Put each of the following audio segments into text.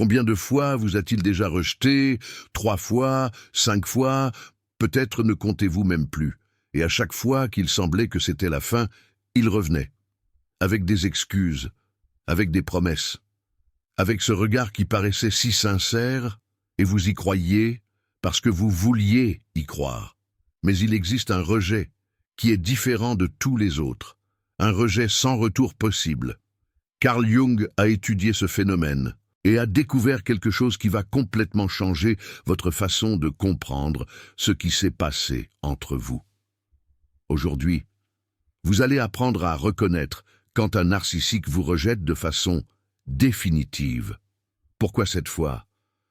Combien de fois vous a-t-il déjà rejeté? 3 fois, 5 fois, peut-être ne comptez-vous même plus. Et à chaque fois qu'il semblait que c'était la fin, il revenait, avec des excuses, avec des promesses, avec ce regard qui paraissait si sincère, et vous y croyiez parce que vous vouliez y croire. Mais il existe un rejet qui est différent de tous les autres, un rejet sans retour possible. Carl Jung a étudié ce phénomène et a découvert quelque chose qui va complètement changer votre façon de comprendre ce qui s'est passé entre vous. Aujourd'hui, vous allez apprendre à reconnaître quand un narcissique vous rejette de façon définitive. Pourquoi cette fois?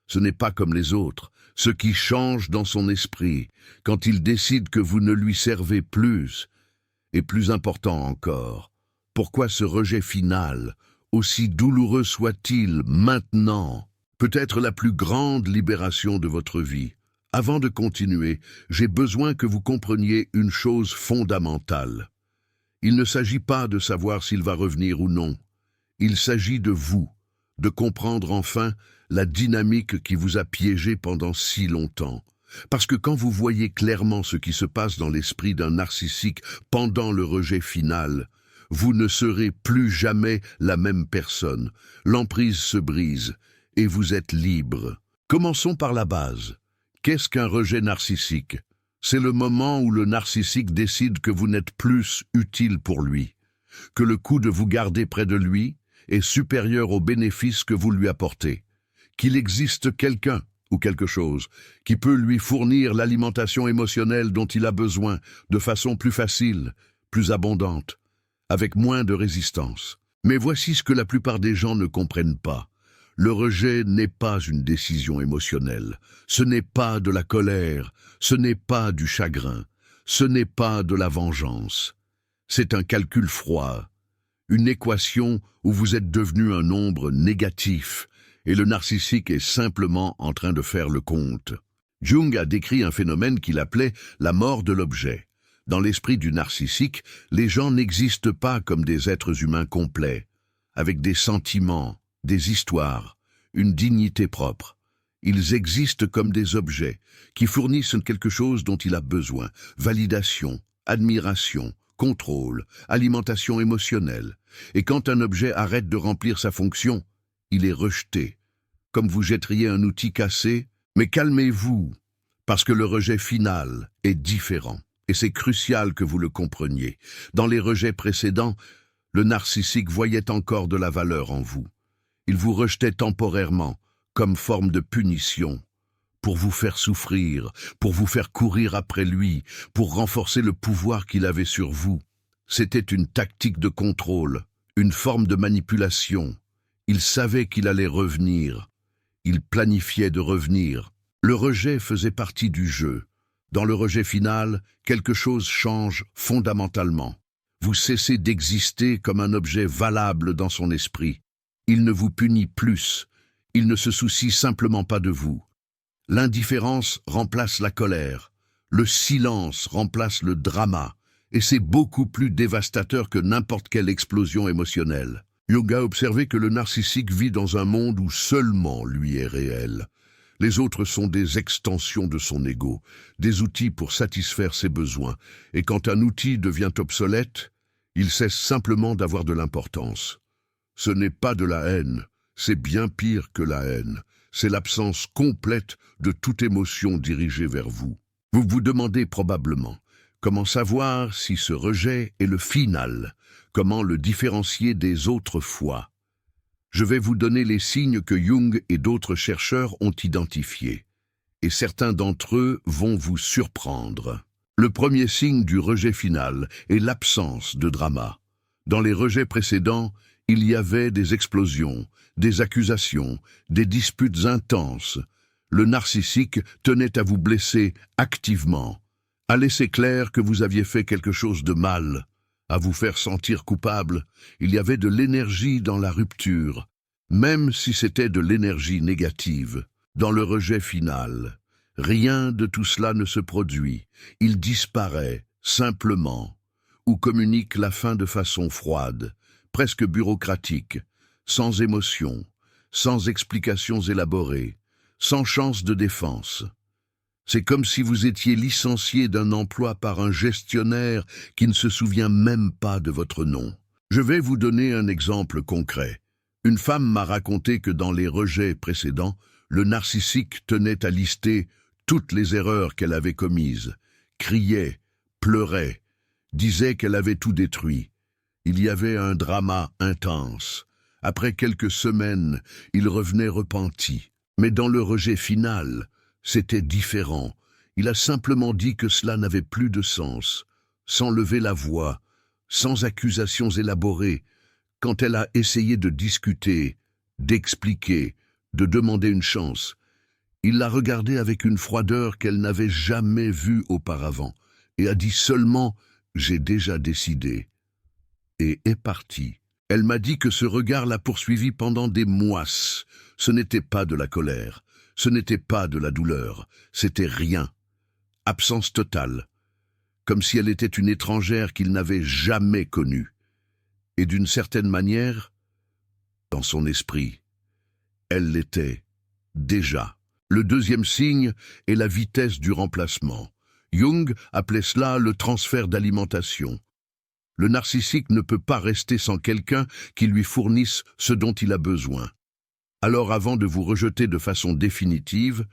Ce n'est pas comme les autres, ce qui change dans son esprit, quand il décide que vous ne lui servez plus. Et plus important encore, pourquoi ce rejet final, aussi douloureux soit-il maintenant, peut être la plus grande libération de votre vie? Avant de continuer, j'ai besoin que vous compreniez une chose fondamentale. Il ne s'agit pas de savoir s'il va revenir ou non. Il s'agit de vous, de comprendre enfin la dynamique qui vous a piégé pendant si longtemps. Parce que quand vous voyez clairement ce qui se passe dans l'esprit d'un narcissique pendant le rejet final, vous ne serez plus jamais la même personne. L'emprise se brise et vous êtes libre. Commençons par la base. Qu'est-ce qu'un rejet narcissique? C'est le moment où le narcissique décide que vous n'êtes plus utile pour lui, que le coût de vous garder près de lui est supérieur aux bénéfices que vous lui apportez, qu'il existe quelqu'un ou quelque chose qui peut lui fournir l'alimentation émotionnelle dont il a besoin de façon plus facile, plus abondante, avec moins de résistance. Mais voici ce que la plupart des gens ne comprennent pas. Le rejet n'est pas une décision émotionnelle, ce n'est pas de la colère, ce n'est pas du chagrin, ce n'est pas de la vengeance. C'est un calcul froid, une équation où vous êtes devenu un nombre négatif, et le narcissique est simplement en train de faire le compte. Jung a décrit un phénomène qu'il appelait la mort de l'objet. Dans l'esprit du narcissique, les gens n'existent pas comme des êtres humains complets, avec des sentiments, des histoires, une dignité propre. Ils existent comme des objets qui fournissent quelque chose dont il a besoin, validation, admiration, contrôle, alimentation émotionnelle. Et quand un objet arrête de remplir sa fonction, il est rejeté, comme vous jetteriez un outil cassé. Mais calmez-vous, parce que le rejet final est différent. Et c'est crucial que vous le compreniez. Dans les rejets précédents, le narcissique voyait encore de la valeur en vous. Il vous rejetait temporairement, comme forme de punition, pour vous faire souffrir, pour vous faire courir après lui, pour renforcer le pouvoir qu'il avait sur vous. C'était une tactique de contrôle, une forme de manipulation. Il savait qu'il allait revenir. Il planifiait de revenir. Le rejet faisait partie du jeu. Dans le rejet final, quelque chose change fondamentalement. Vous cessez d'exister comme un objet valable dans son esprit. Il ne vous punit plus. Il ne se soucie simplement pas de vous. L'indifférence remplace la colère. Le silence remplace le drama. Et c'est beaucoup plus dévastateur que n'importe quelle explosion émotionnelle. Jung a observé que le narcissique vit dans un monde où seulement lui est réel. Les autres sont des extensions de son ego, des outils pour satisfaire ses besoins. Et quand un outil devient obsolète, il cesse simplement d'avoir de l'importance. Ce n'est pas de la haine, c'est bien pire que la haine. C'est l'absence complète de toute émotion dirigée vers vous. Vous vous demandez probablement, comment savoir si ce rejet est le final? Comment le différencier des autres fois? Je vais vous donner les signes que Jung et d'autres chercheurs ont identifiés. Et certains d'entre eux vont vous surprendre. Le premier signe du rejet final est l'absence de drama. Dans les rejets précédents, il y avait des explosions, des accusations, des disputes intenses. Le narcissique tenait à vous blesser activement, à laisser clair que vous aviez fait quelque chose de mal, à vous faire sentir coupable. Il y avait de l'énergie dans la rupture, même si c'était de l'énergie négative. Dans le rejet final, rien de tout cela ne se produit. Il disparaît, simplement, ou communique la fin de façon froide, presque bureaucratique, sans émotion. sans explications élaborées, sans chance de défense. C'est comme si vous étiez licencié d'un emploi par un gestionnaire qui ne se souvient même pas de votre nom. Je vais vous donner un exemple concret. Une femme m'a raconté que dans les rejets précédents, le narcissique tenait à lister toutes les erreurs qu'elle avait commises, criait, pleurait, disait qu'elle avait tout détruit. Il y avait un drama intense. Après quelques semaines, il revenait repenti. Mais dans le rejet final, c'était différent. Il a simplement dit que cela n'avait plus de sens, sans lever la voix, sans accusations élaborées. Quand elle a essayé de discuter, d'expliquer, de demander une chance, il l'a regardée avec une froideur qu'elle n'avait jamais vue auparavant et a dit seulement « J'ai déjà décidé » et est parti. Elle m'a dit que ce regard l'a poursuivi pendant des mois. Ce n'était pas de la colère, ce n'était pas de la douleur, c'était rien. Absence totale, comme si elle était une étrangère qu'il n'avait jamais connue. Et d'une certaine manière, dans son esprit, elle l'était déjà. Le deuxième signe est la vitesse du remplacement. Jung appelait cela le transfert d'alimentation. Le narcissique ne peut pas rester sans quelqu'un qui lui fournisse ce dont il a besoin. Alors avant de vous rejeter de façon définitive,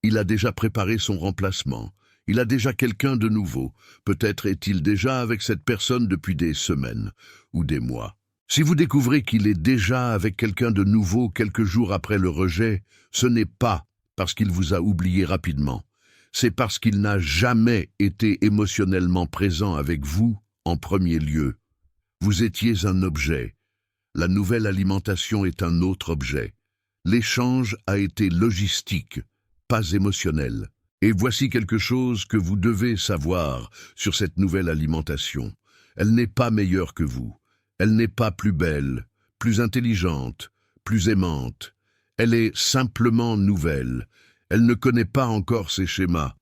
il a déjà préparé son remplacement. Il a déjà quelqu'un de nouveau. Peut-être est-il déjà avec cette personne depuis des semaines ou des mois. Si vous découvrez qu'il est déjà avec quelqu'un de nouveau quelques jours après le rejet, ce n'est pas parce qu'il vous a oublié rapidement. C'est parce qu'il n'a jamais été émotionnellement présent avec vous en premier lieu. Vous étiez un objet. La nouvelle alimentation est un autre objet. L'échange a été logistique, pas émotionnel. Et voici quelque chose que vous devez savoir sur cette nouvelle alimentation. Elle n'est pas meilleure que vous. Elle n'est pas plus belle, plus intelligente, plus aimante. Elle est simplement nouvelle. Elle ne connaît pas encore ses schémas.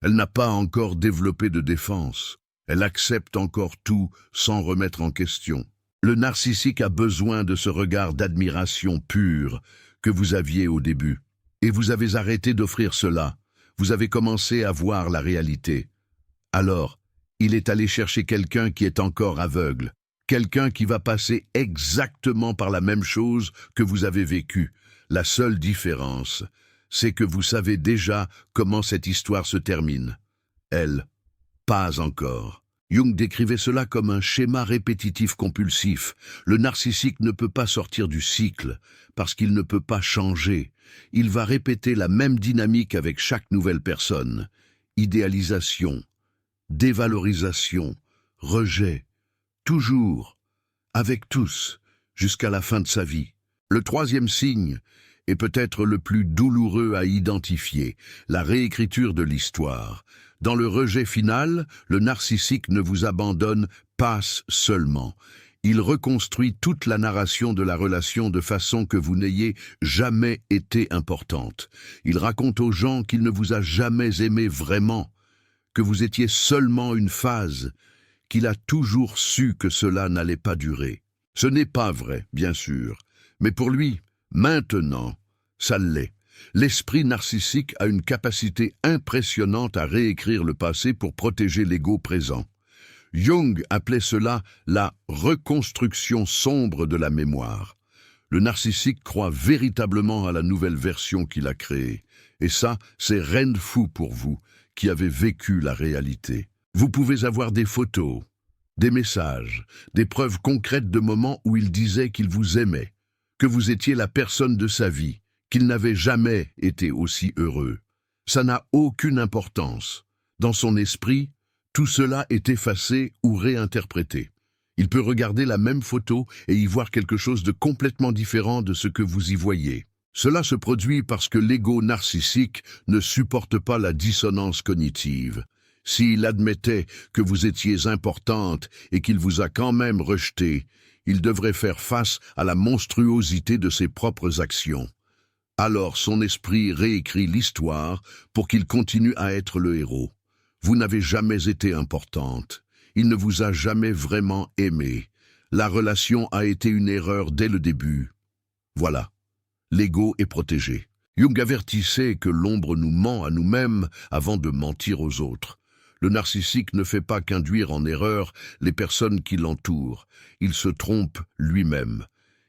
Elle n'a pas encore développé de défense. Elle accepte encore tout sans remettre en question. Le narcissique a besoin de ce regard d'admiration pure que vous aviez au début. Et vous avez arrêté d'offrir cela. Vous avez commencé à voir la réalité. Alors, il est allé chercher quelqu'un qui est encore aveugle. Quelqu'un qui va passer exactement par la même chose que vous avez vécu. La seule différence, c'est que vous savez déjà comment cette histoire se termine. Elle, pas encore. Jung décrivait cela comme un schéma répétitif compulsif. Le narcissique ne peut pas sortir du cycle, parce qu'il ne peut pas changer. Il va répéter la même dynamique avec chaque nouvelle personne. Idéalisation, dévalorisation, rejet, toujours, avec tous, jusqu'à la fin de sa vie. Le troisième signe est peut-être le plus douloureux à identifier, la réécriture de l'histoire. Dans le rejet final, le narcissique ne vous abandonne pas seulement. Il reconstruit toute la narration de la relation de façon que vous n'ayez jamais été importante. Il raconte aux gens qu'il ne vous a jamais aimé vraiment, que vous étiez seulement une phase, qu'il a toujours su que cela n'allait pas durer. Ce n'est pas vrai, bien sûr, mais pour lui, maintenant, ça l'est. L'esprit narcissique a une capacité impressionnante à réécrire le passé pour protéger l'ego présent. Jung appelait cela la reconstruction sombre de la mémoire. Le narcissique croit véritablement à la nouvelle version qu'il a créée. Et ça, c'est rien de fou pour vous, qui avez vécu la réalité. Vous pouvez avoir des photos, des messages, des preuves concrètes de moments où il disait qu'il vous aimait, que vous étiez la personne de sa vie, qu'il n'avait jamais été aussi heureux. Ça n'a aucune importance. Dans son esprit, tout cela est effacé ou réinterprété. Il peut regarder la même photo et y voir quelque chose de complètement différent de ce que vous y voyez. Cela se produit parce que l'ego narcissique ne supporte pas la dissonance cognitive. S'il admettait que vous étiez importante et qu'il vous a quand même rejeté, il devrait faire face à la monstruosité de ses propres actions. Alors son esprit réécrit l'histoire pour qu'il continue à être le héros. Vous n'avez jamais été importante. Il ne vous a jamais vraiment aimé. La relation a été une erreur dès le début. Voilà. l'ego est protégé. Jung avertissait que l'ombre nous ment à nous-mêmes avant de mentir aux autres. Le narcissique ne fait pas qu'induire en erreur les personnes qui l'entourent. Il se trompe lui-même.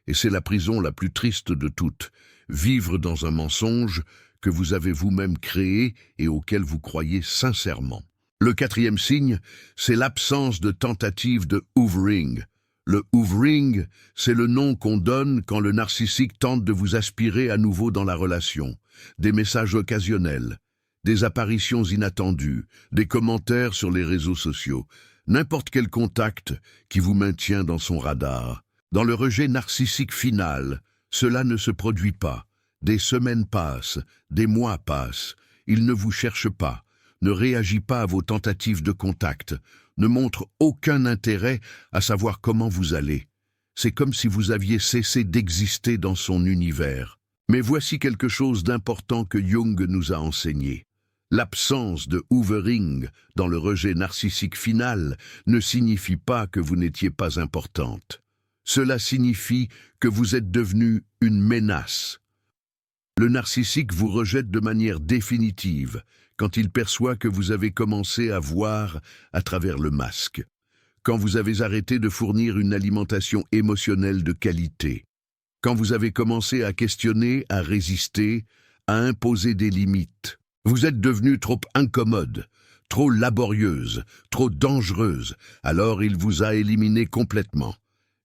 Et c'est la prison la plus triste de toutes. Vivre dans un mensonge que vous avez vous-même créé et auquel vous croyez sincèrement. Le quatrième signe, c'est l'absence de tentative de hoovering. Le hoovering, c'est le nom qu'on donne quand le narcissique tente de vous aspirer à nouveau dans la relation. Des messages occasionnels, des apparitions inattendues, des commentaires sur les réseaux sociaux, n'importe quel contact qui vous maintient dans son radar. Dans le rejet narcissique final, cela ne se produit pas. Des semaines passent, des mois passent. Il ne vous cherche pas, ne réagit pas à vos tentatives de contact, ne montre aucun intérêt à savoir comment vous allez. C'est comme si vous aviez cessé d'exister dans son univers. Mais voici quelque chose d'important que Jung nous a enseigné. L'absence de hoovering dans le rejet narcissique final ne signifie pas que vous n'étiez pas importante. Cela signifie que vous êtes devenu une menace. Le narcissique vous rejette de manière définitive quand il perçoit que vous avez commencé à voir à travers le masque, quand vous avez arrêté de fournir une alimentation émotionnelle de qualité, quand vous avez commencé à questionner, à résister, à imposer des limites. Vous êtes devenue trop incommode, trop laborieuse, trop dangereuse, alors il vous a éliminé complètement.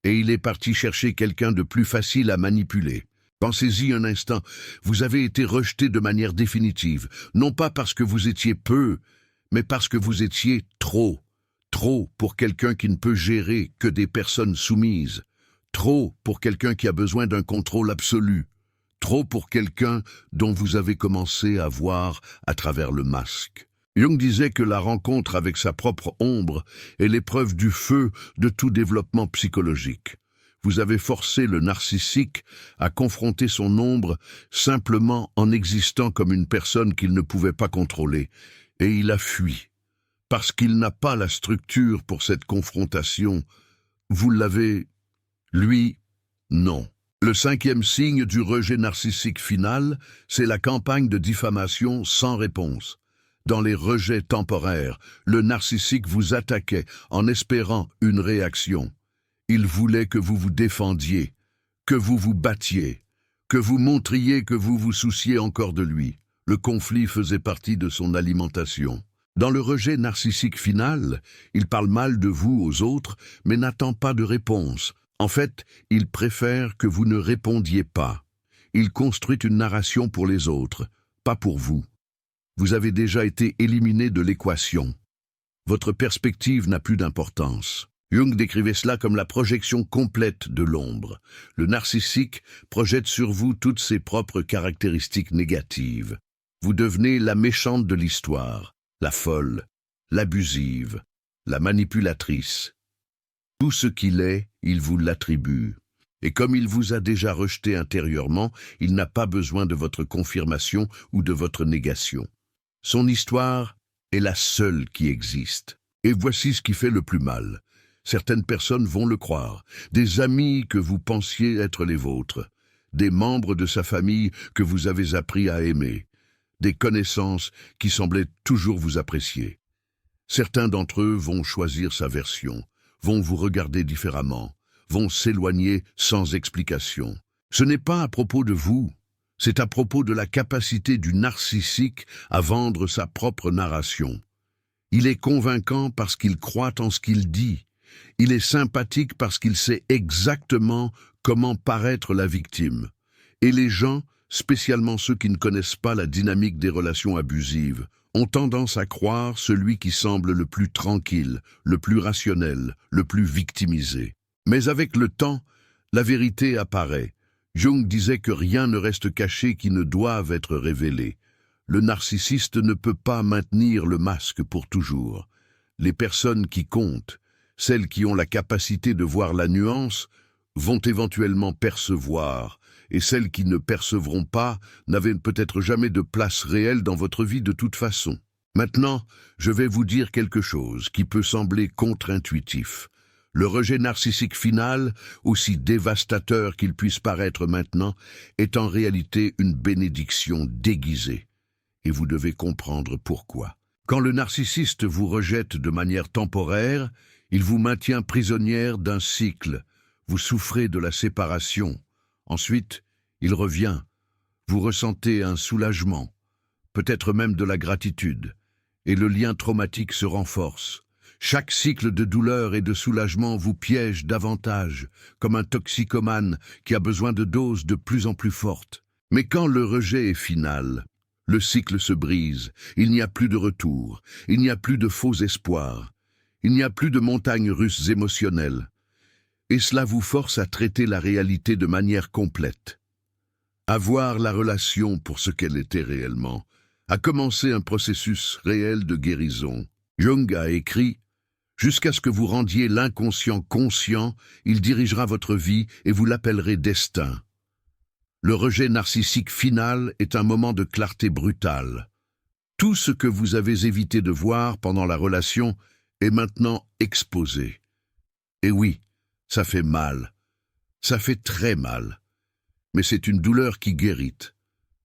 Et il est parti chercher quelqu'un de plus facile à manipuler. Pensez-y un instant, vous avez été rejeté de manière définitive, non pas parce que vous étiez peu, mais parce que vous étiez trop. Trop pour quelqu'un qui ne peut gérer que des personnes soumises. Trop pour quelqu'un qui a besoin d'un contrôle absolu. Trop pour quelqu'un dont vous avez commencé à voir à travers le masque. Jung disait que la rencontre avec sa propre ombre est l'épreuve du feu de tout développement psychologique. Vous avez forcé le narcissique à confronter son ombre simplement en existant comme une personne qu'il ne pouvait pas contrôler, et il a fui. Parce qu'il n'a pas la structure pour cette confrontation, vous l'avez, lui, non. Le cinquième signe du rejet narcissique final, c'est la campagne de diffamation sans réponse. Dans les rejets temporaires, le narcissique vous attaquait en espérant une réaction. Il voulait que vous vous défendiez, que vous vous battiez, que vous montriez que vous vous souciez encore de lui. Le conflit faisait partie de son alimentation. Dans le rejet narcissique final, il parle mal de vous aux autres, mais n'attend pas de réponse. En fait, il préfère que vous ne répondiez pas. Il construit une narration pour les autres, pas pour vous. Vous avez déjà été éliminé de l'équation. Votre perspective n'a plus d'importance. Jung décrivait cela comme la projection complète de l'ombre. Le narcissique projette sur vous toutes ses propres caractéristiques négatives. Vous devenez la méchante de l'histoire, la folle, l'abusive, la manipulatrice. Tout ce qu'il est, il vous l'attribue. Et comme il vous a déjà rejeté intérieurement, il n'a pas besoin de votre confirmation ou de votre négation. Son histoire est la seule qui existe. Et voici ce qui fait le plus mal. Certaines personnes vont le croire, des amis que vous pensiez être les vôtres, des membres de sa famille que vous avez appris à aimer, des connaissances qui semblaient toujours vous apprécier. Certains d'entre eux vont choisir sa version, vont vous regarder différemment, vont s'éloigner sans explication. Ce n'est pas à propos de vous, c'est à propos de la capacité du narcissique à vendre sa propre narration. Il est convaincant parce qu'il croit en ce qu'il dit. Il est sympathique parce qu'il sait exactement comment paraître la victime. Et les gens, spécialement ceux qui ne connaissent pas la dynamique des relations abusives, ont tendance à croire celui qui semble le plus tranquille, le plus rationnel, le plus victimisé. Mais avec le temps, la vérité apparaît. Jung disait que rien ne reste caché qui ne doive être révélé. Le narcissiste ne peut pas maintenir le masque pour toujours. Les personnes qui comptent, celles qui ont la capacité de voir la nuance, vont éventuellement percevoir, et celles qui ne percevront pas n'avaient peut-être jamais de place réelle dans votre vie de toute façon. Maintenant, je vais vous dire quelque chose qui peut sembler contre-intuitif. Le rejet narcissique final, aussi dévastateur qu'il puisse paraître maintenant, est en réalité une bénédiction déguisée. Et vous devez comprendre pourquoi. Quand le narcissiste vous rejette de manière temporaire, il vous maintient prisonnière d'un cycle. Vous souffrez de la séparation. Ensuite, il revient. Vous ressentez un soulagement, peut-être même de la gratitude, et le lien traumatique se renforce. Chaque cycle de douleur et de soulagement vous piège davantage, comme un toxicomane qui a besoin de doses de plus en plus fortes. Mais quand le rejet est final, le cycle se brise, il n'y a plus de retour, il n'y a plus de faux espoirs, il n'y a plus de montagnes russes émotionnelles. Et cela vous force à traiter la réalité de manière complète. À voir la relation pour ce qu'elle était réellement, à commencer un processus réel de guérison. Jung a écrit « Jusqu'à ce que vous rendiez l'inconscient conscient, il dirigera votre vie et vous l'appellerez destin. » Le rejet narcissique final est un moment de clarté brutale. Tout ce que vous avez évité de voir pendant la relation est maintenant exposé. Et oui, ça fait mal. Ça fait très mal. Mais c'est une douleur qui guérit,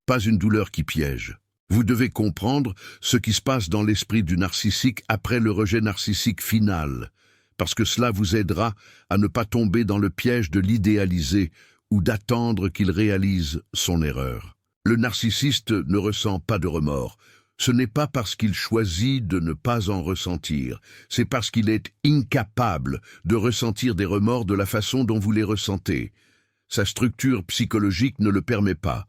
pas une douleur qui piège. Vous devez comprendre ce qui se passe dans l'esprit du narcissique après le rejet narcissique final, parce que cela vous aidera à ne pas tomber dans le piège de l'idéaliser ou d'attendre qu'il réalise son erreur. Le narcissiste ne ressent pas de remords. Ce n'est pas parce qu'il choisit de ne pas en ressentir, c'est parce qu'il est incapable de ressentir des remords de la façon dont vous les ressentez. Sa structure psychologique ne le permet pas.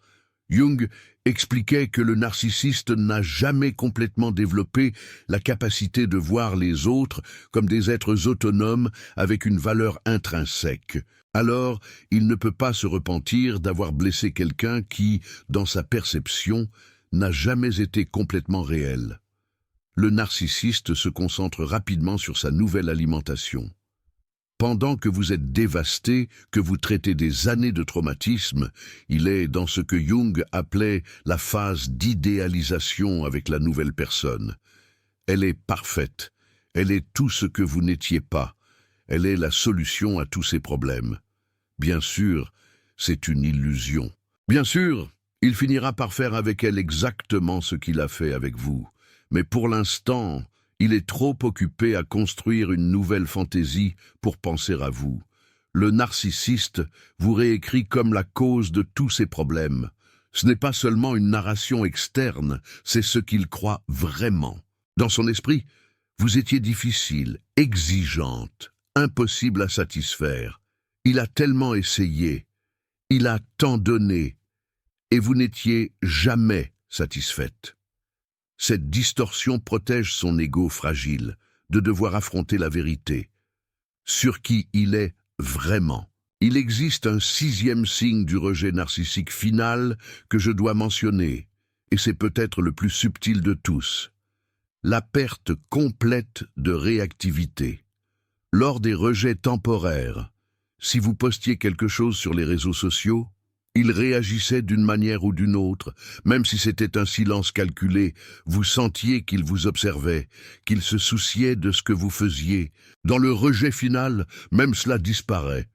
Jung expliquait que le narcissiste n'a jamais complètement développé la capacité de voir les autres comme des êtres autonomes avec une valeur intrinsèque. Alors, il ne peut pas se repentir d'avoir blessé quelqu'un qui, dans sa perception, n'a jamais été complètement réel. Le narcissiste se concentre rapidement sur sa nouvelle alimentation. Pendant que vous êtes dévasté, que vous traitez des années de traumatisme, il est dans ce que Jung appelait la phase d'idéalisation avec la nouvelle personne. Elle est parfaite, elle est tout ce que vous n'étiez pas, elle est la solution à tous ces problèmes. Bien sûr, c'est une illusion. Bien sûr, il finira par faire avec elle exactement ce qu'il a fait avec vous. Mais pour l'instant, il est trop occupé à construire une nouvelle fantaisie pour penser à vous. Le narcissiste vous réécrit comme la cause de tous ces problèmes. Ce n'est pas seulement une narration externe, c'est ce qu'il croit vraiment. Dans son esprit, vous étiez difficile, exigeante, impossible à satisfaire. Il a tellement essayé, il a tant donné, et vous n'étiez jamais satisfaite. Cette distorsion protège son ego fragile de devoir affronter la vérité, sur qui il est vraiment. Il existe un 6e signe du rejet narcissique final que je dois mentionner, et c'est peut-être le plus subtil de tous. La perte complète de réactivité. Lors des rejets temporaires, si vous postiez quelque chose sur les réseaux sociaux, il réagissait d'une manière ou d'une autre, même si c'était un silence calculé, vous sentiez qu'il vous observait, qu'il se souciait de ce que vous faisiez. Dans le rejet final, même cela disparaît.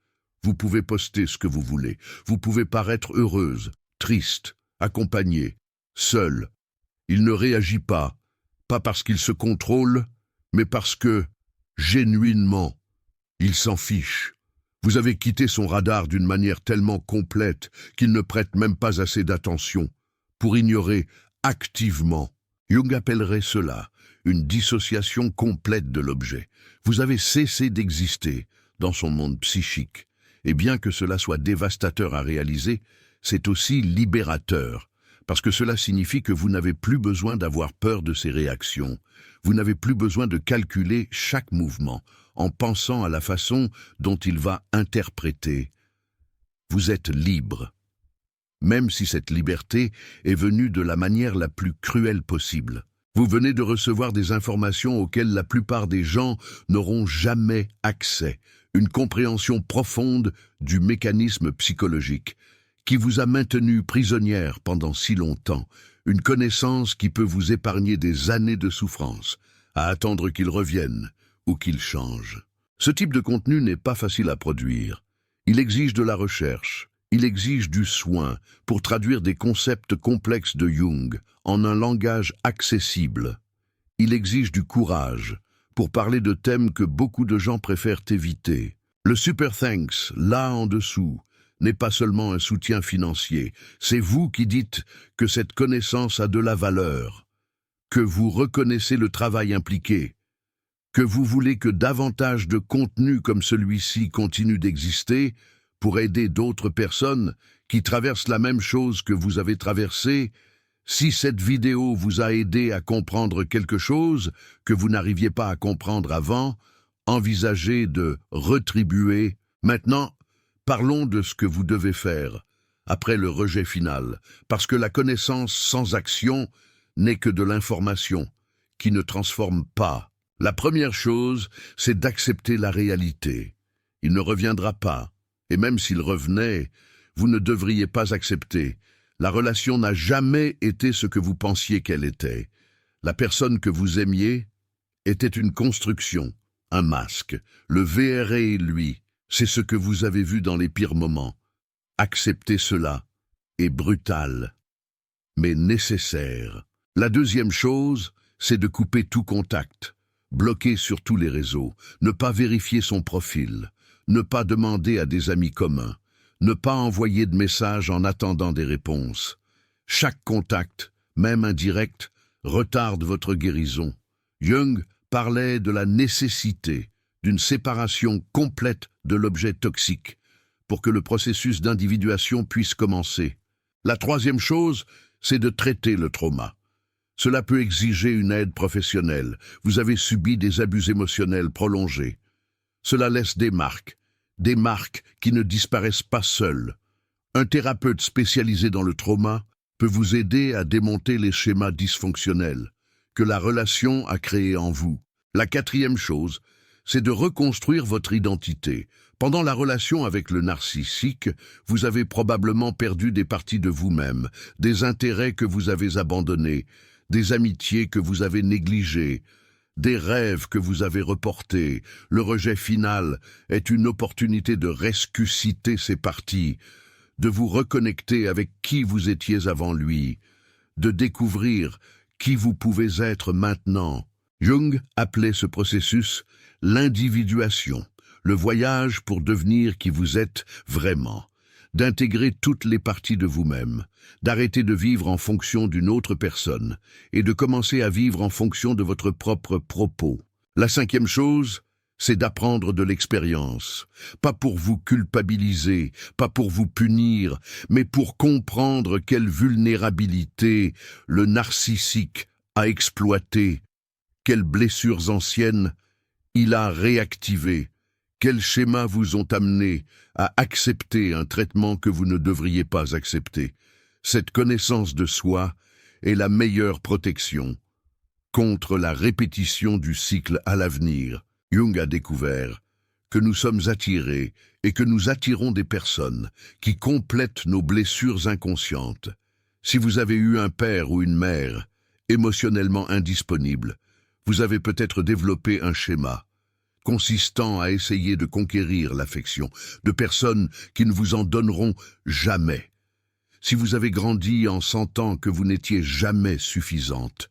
Vous pouvez poster ce que vous voulez, vous pouvez paraître heureuse, triste, accompagnée, seule. Il ne réagit pas parce qu'il se contrôle, mais parce que, genuinement, il s'en fiche. Vous avez quitté son radar d'une manière tellement complète qu'il ne prête même pas assez d'attention pour ignorer activement. Jung appellerait cela une dissociation complète de l'objet. Vous avez cessé d'exister dans son monde psychique. Et bien que cela soit dévastateur à réaliser, c'est aussi libérateur, parce que cela signifie que vous n'avez plus besoin d'avoir peur de ses réactions. Vous n'avez plus besoin de calculer chaque mouvement, en pensant à la façon dont il va interpréter. Vous êtes libre, même si cette liberté est venue de la manière la plus cruelle possible. Vous venez de recevoir des informations auxquelles la plupart des gens n'auront jamais accès, une compréhension profonde du mécanisme psychologique qui vous a maintenu prisonnière pendant si longtemps, une connaissance qui peut vous épargner des années de souffrance, à attendre qu'il revienne ou qu'il change. Ce type de contenu n'est pas facile à produire. Il exige de la recherche, il exige du soin pour traduire des concepts complexes de Jung en un langage accessible. Il exige du courage pour parler de thèmes que beaucoup de gens préfèrent éviter. Le Super Thanks, là en dessous, n'est pas seulement un soutien financier. C'est vous qui dites que cette connaissance a de la valeur, que vous reconnaissez le travail impliqué, que vous voulez que davantage de contenus comme celui-ci continuent d'exister pour aider d'autres personnes qui traversent la même chose que vous avez traversée. Si cette vidéo vous a aidé à comprendre quelque chose que vous n'arriviez pas à comprendre avant, envisagez de retribuer. Maintenant, parlons de ce que vous devez faire après le rejet final, parce que la connaissance sans action n'est que de l'information qui ne transforme pas. La première chose, c'est d'accepter la réalité. Il ne reviendra pas, et même s'il revenait, vous ne devriez pas accepter. La relation n'a jamais été ce que vous pensiez qu'elle était. La personne que vous aimiez était une construction, un masque. Le VRE, lui, c'est ce que vous avez vu dans les pires moments. Accepter cela est brutal, mais nécessaire. La deuxième chose, c'est de couper tout contact. Bloquer sur tous les réseaux, ne pas vérifier son profil, ne pas demander à des amis communs, ne pas envoyer de messages en attendant des réponses. Chaque contact, même indirect, retarde votre guérison. Jung parlait de la nécessité d'une séparation complète de l'objet toxique pour que le processus d'individuation puisse commencer. La troisième chose, c'est de traiter le trauma. Cela peut exiger une aide professionnelle. Vous avez subi des abus émotionnels prolongés. Cela laisse des marques qui ne disparaissent pas seules. Un thérapeute spécialisé dans le trauma peut vous aider à démonter les schémas dysfonctionnels que la relation a créés en vous. La quatrième chose, c'est de reconstruire votre identité. Pendant la relation avec le narcissique, vous avez probablement perdu des parties de vous-même, des intérêts que vous avez abandonnés, des amitiés que vous avez négligées, des rêves que vous avez reportés. Le rejet final est une opportunité de ressusciter ces parties, de vous reconnecter avec qui vous étiez avant lui, de découvrir qui vous pouvez être maintenant. Jung appelait ce processus l'individuation, le voyage pour devenir qui vous êtes vraiment, d'intégrer toutes les parties de vous-même, d'arrêter de vivre en fonction d'une autre personne et de commencer à vivre en fonction de votre propre propos. La cinquième chose, c'est d'apprendre de l'expérience, pas pour vous culpabiliser, pas pour vous punir, mais pour comprendre quelle vulnérabilité le narcissique a exploité, quelles blessures anciennes il a réactivées, quels schémas vous ont amené à accepter un traitement que vous ne devriez pas accepter. Cette connaissance de soi est la meilleure protection contre la répétition du cycle à l'avenir. Jung a découvert que nous sommes attirés et que nous attirons des personnes qui complètent nos blessures inconscientes. Si vous avez eu un père ou une mère émotionnellement indisponible, vous avez peut-être développé un schéma consistant à essayer de conquérir l'affection de personnes qui ne vous en donneront jamais. Si vous avez grandi en sentant que vous n'étiez jamais suffisante,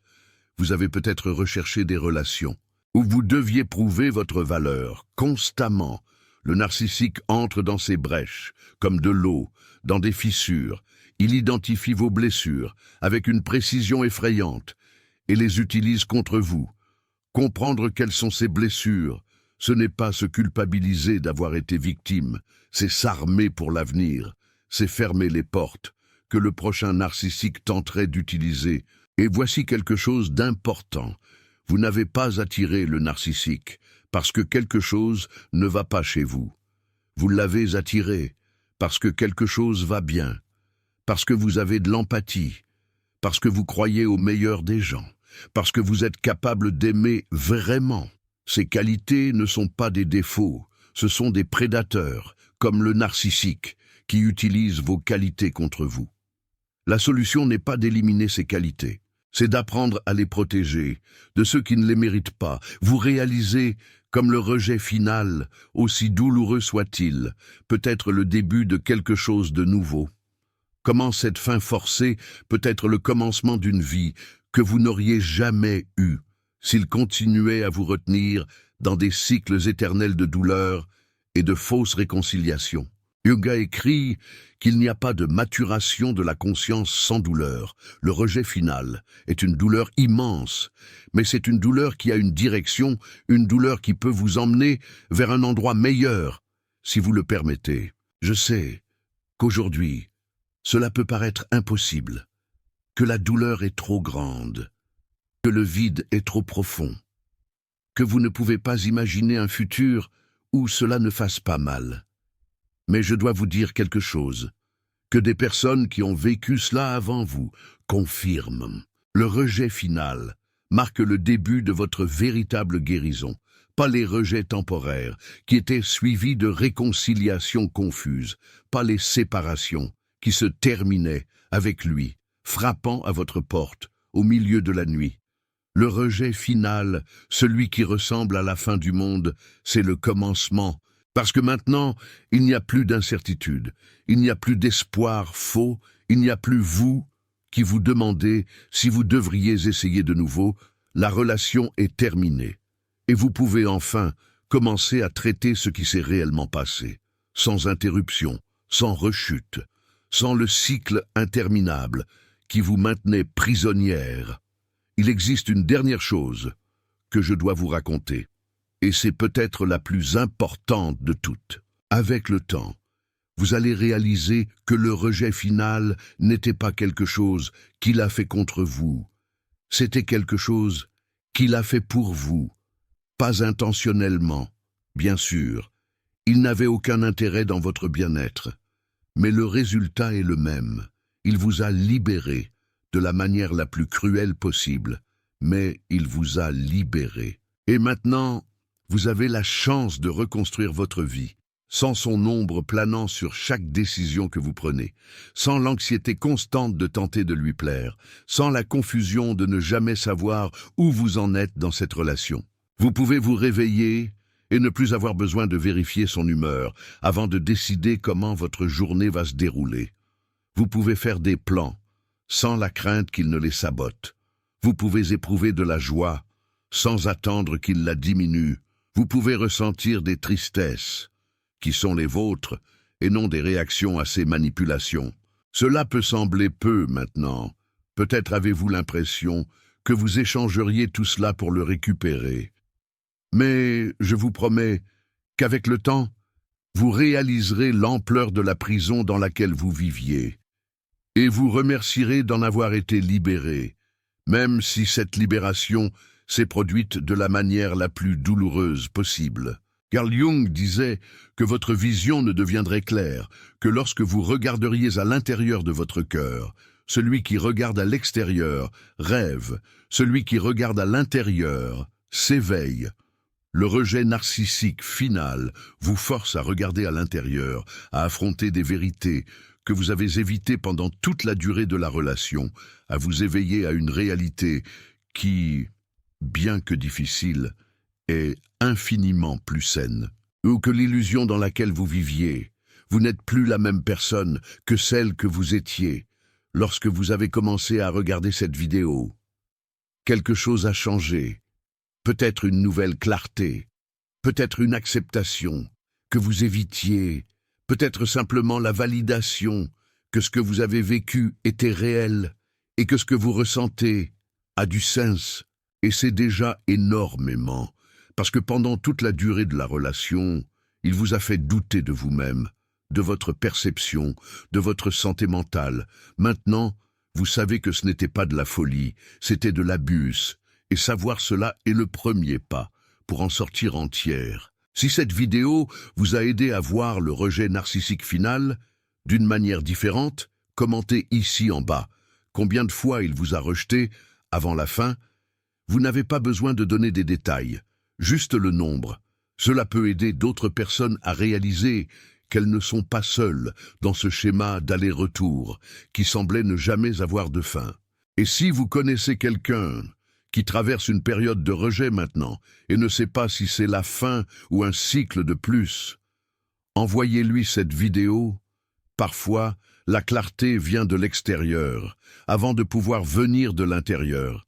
vous avez peut-être recherché des relations où vous deviez prouver votre valeur constamment. Le narcissique entre dans ces brèches, comme de l'eau, dans des fissures. Il identifie vos blessures avec une précision effrayante et les utilise contre vous. Comprendre quelles sont ces blessures, ce n'est pas se culpabiliser d'avoir été victime, c'est s'armer pour l'avenir, c'est fermer les portes que le prochain narcissique tenterait d'utiliser. Et voici quelque chose d'important. Vous n'avez pas attiré le narcissique parce que quelque chose ne va pas chez vous. Vous l'avez attiré parce que quelque chose va bien, parce que vous avez de l'empathie, parce que vous croyez au meilleur des gens, parce que vous êtes capable d'aimer vraiment. Ces qualités ne sont pas des défauts, ce sont des prédateurs, comme le narcissique, qui utilise vos qualités contre vous. La solution n'est pas d'éliminer ces qualités, c'est d'apprendre à les protéger de ceux qui ne les méritent pas. Vous réalisez comme le rejet final, aussi douloureux soit-il, peut être le début de quelque chose de nouveau. Comment cette fin forcée peut être le commencement d'une vie que vous n'auriez jamais eue s'il continuait à vous retenir dans des cycles éternels de douleur et de fausses réconciliations. Jung a écrit qu'il n'y a pas de maturation de la conscience sans douleur. Le rejet final est une douleur immense, mais c'est une douleur qui a une direction, une douleur qui peut vous emmener vers un endroit meilleur, si vous le permettez. Je sais qu'aujourd'hui, cela peut paraître impossible, que la douleur est trop grande, que le vide est trop profond, que vous ne pouvez pas imaginer un futur où cela ne fasse pas mal. Mais je dois vous dire quelque chose, que des personnes qui ont vécu cela avant vous confirment. Le rejet final marque le début de votre véritable guérison, pas les rejets temporaires qui étaient suivis de réconciliations confuses, pas les séparations qui se terminaient avec lui, frappant à votre porte au milieu de la nuit. Le rejet final, celui qui ressemble à la fin du monde, c'est le commencement. Parce que maintenant, il n'y a plus d'incertitude, il n'y a plus d'espoir faux, il n'y a plus vous qui vous demandez si vous devriez essayer de nouveau, la relation est terminée. Et vous pouvez enfin commencer à traiter ce qui s'est réellement passé, sans interruption, sans rechute, sans le cycle interminable qui vous maintenait prisonnière. Il existe une dernière chose que je dois vous raconter. Et c'est peut-être la plus importante de toutes. Avec le temps, vous allez réaliser que le rejet final n'était pas quelque chose qu'il a fait contre vous. C'était quelque chose qu'il a fait pour vous, pas intentionnellement, bien sûr. Il n'avait aucun intérêt dans votre bien-être. Mais le résultat est le même. Il vous a libéré de la manière la plus cruelle possible, mais il vous a libéré. Et maintenant, vous avez la chance de reconstruire votre vie, sans son ombre planant sur chaque décision que vous prenez, sans l'anxiété constante de tenter de lui plaire, sans la confusion de ne jamais savoir où vous en êtes dans cette relation. Vous pouvez vous réveiller et ne plus avoir besoin de vérifier son humeur avant de décider comment votre journée va se dérouler. Vous pouvez faire des plans, sans la crainte qu'il ne les sabote. Vous pouvez éprouver de la joie, sans attendre qu'il la diminue. Vous pouvez ressentir des tristesses, qui sont les vôtres, et non des réactions à ces manipulations. Cela peut sembler peu maintenant. Peut-être avez-vous l'impression que vous échangeriez tout cela pour le récupérer. Mais je vous promets qu'avec le temps, vous réaliserez l'ampleur de la prison dans laquelle vous viviez, et vous remercierez d'en avoir été libéré, même si cette libération s'est produite de la manière la plus douloureuse possible. Carl Jung disait que votre vision ne deviendrait claire que lorsque vous regarderiez à l'intérieur de votre cœur. Celui qui regarde à l'extérieur rêve, celui qui regarde à l'intérieur s'éveille. Le rejet narcissique final vous force à regarder à l'intérieur, à affronter des vérités que vous avez évitées pendant toute la durée de la relation, à vous éveiller à une réalité qui, bien que difficile, est infiniment plus saine. Ou que l'illusion dans laquelle vous viviez, vous n'êtes plus la même personne que celle que vous étiez lorsque vous avez commencé à regarder cette vidéo. Quelque chose a changé, peut-être une nouvelle clarté, peut-être une acceptation que vous évitiez, peut-être simplement la validation que ce que vous avez vécu était réel et que ce que vous ressentez a du sens. Et c'est déjà énormément, parce que pendant toute la durée de la relation, il vous a fait douter de vous-même, de votre perception, de votre santé mentale. Maintenant, vous savez que ce n'était pas de la folie, c'était de l'abus, et savoir cela est le premier pas pour en sortir entière. Si cette vidéo vous a aidé à voir le rejet narcissique final d'une manière différente, commentez ici en bas combien de fois il vous a rejeté avant la fin. Vous n'avez pas besoin de donner des détails, juste le nombre. Cela peut aider d'autres personnes à réaliser qu'elles ne sont pas seules dans ce schéma d'aller-retour qui semblait ne jamais avoir de fin. Et si vous connaissez quelqu'un qui traverse une période de rejet maintenant et ne sait pas si c'est la fin ou un cycle de plus. Envoyez-lui cette vidéo. Parfois, la clarté vient de l'extérieur, avant de pouvoir venir de l'intérieur.